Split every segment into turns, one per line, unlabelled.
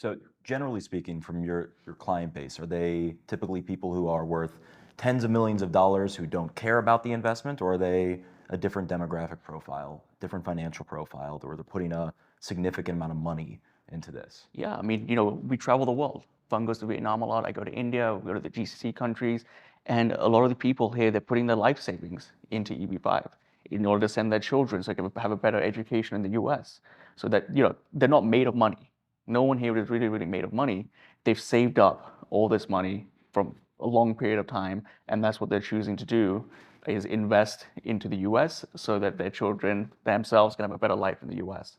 So generally speaking, from your client base, are they typically people who are worth tens of millions of dollars who don't care about the investment, or are they a different demographic profile, different financial profile, or they're putting a significant amount of money into this?
Yeah, I mean, we travel the world. Phuong goes to Vietnam a lot. I go to India, we go to the GCC countries, and a lot of the people here, they're putting their life savings into EB-5 in order to send their children so they can have a better education in the US. So that, they're not made of money. No one here is really, really made of money. They've saved up all this money from a long period of time, and that's what they're choosing to do, is invest into the US so that their children themselves can have a better life in the US.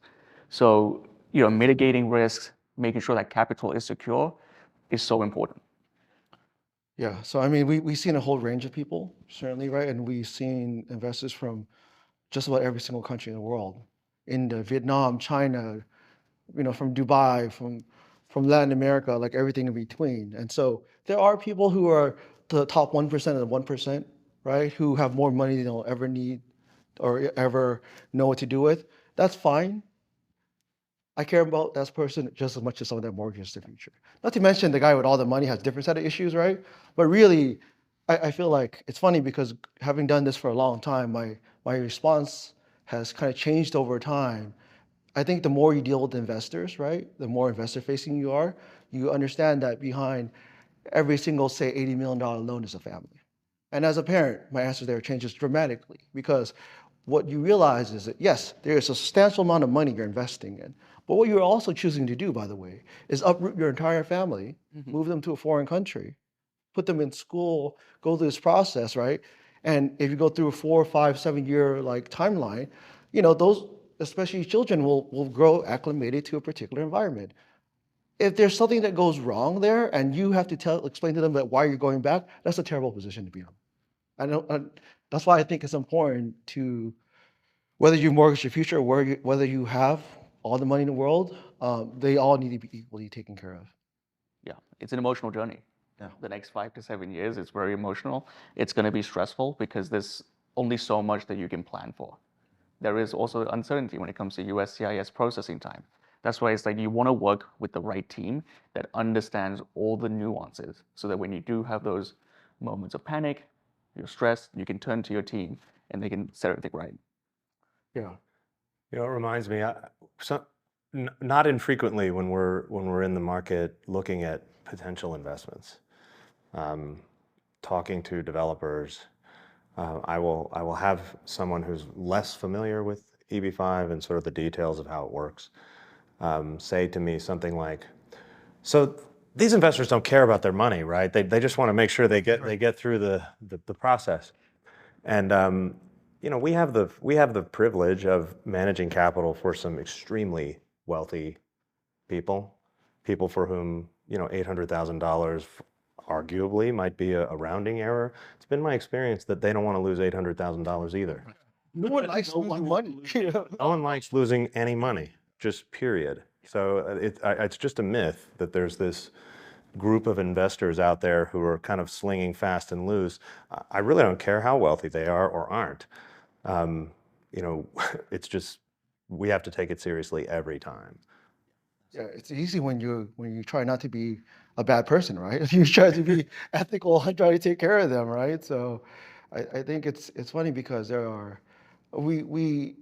So, mitigating risks, making sure that capital is secure is so important.
Yeah, so I mean, we've seen a whole range of people, certainly, right? And we've seen investors from just about every single country in the world. India, Vietnam, China, from Dubai, from Latin America, like everything in between. And so there are people who are the top 1% of the 1%, right? Who have more money than they'll ever need or ever know what to do with. That's fine. I care about that person just as much as someone that mortgages their future. Not to mention the guy with all the money has different set of issues, right? But really, I feel like it's funny because having done this for a long time, my response has kind of changed over time. I think the more you deal with investors, right, the more investor facing you are, you understand that behind every single, say, $80 million loan is a family. And as a parent, my answer there changes dramatically because what you realize is that, yes, there is a substantial amount of money you're investing in. But what you're also choosing to do, by the way, is uproot your entire family, move them to a foreign country, put them in school, go through this process, right? And if you go through a 4, 5, 7 year like timeline, those, especially children, will grow acclimated to a particular environment. If there's something that goes wrong there and you have to explain to them that why you're going back, that's a terrible position to be on. That's why I think it's important to, whether you mortgage your future or whether you have all the money in the world, they all need to be equally taken care of.
Yeah, it's an emotional journey.
Yeah.
The next 5 to 7 years, it's very emotional. It's going to be stressful because there's only so much that you can plan for. There is also uncertainty when it comes to USCIS processing time. That's why it's like you want to work with the right team that understands all the nuances so that when you do have those moments of panic, you're stressed, you can turn to your team and they can set everything right.
Yeah. It reminds me, not infrequently when we're in the market looking at potential investments, talking to developers, I will have someone who's less familiar with EB-5 and sort of the details of how it works, say to me something like, so these investors don't care about their money, right? They just want to make sure they get through the process. And we have the privilege of managing capital for some extremely wealthy people for whom $800,000 arguably might be a rounding error. It's been my experience that they don't want to lose $800,000 either.
No one likes losing money.
No one likes losing any money, just period. So it's just a myth that there's this group of investors out there who are kind of slinging fast and loose. I really don't care how wealthy they are or aren't. It's just, we have to take it seriously every time.
Yeah, it's easy when you try not to be a bad person, right? You try to be ethical and try to take care of them, right? So I think it's funny because we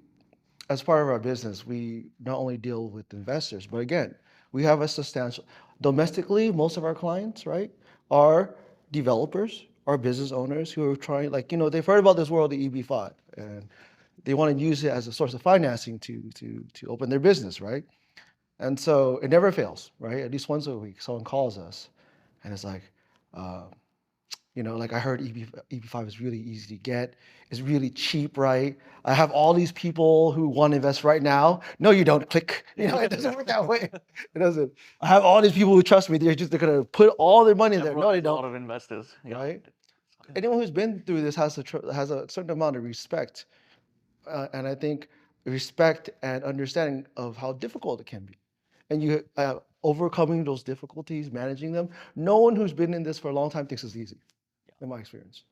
as part of our business, we not only deal with investors, but again, we have a substantial, domestically, most of our clients, right, are developers, are business owners who are trying, they've heard about this world, the EB-5, and they want to use it as a source of financing to open their business, right? And so it never fails, right? At least once a week, someone calls us and it's like, I heard EB-5 is really easy to get. It's really cheap, right? I have all these people who want to invest right now. No, you don't. Click. It doesn't work that way. It doesn't. I have all these people who trust me. They're going to put all their money in there. No, they don't.
A lot of investors,
right? Anyone who's been through this has a certain amount of respect, and I think respect and understanding of how difficult it can be, and you overcoming those difficulties, managing them. No one who's been in this for a long time thinks it's easy, in my experience.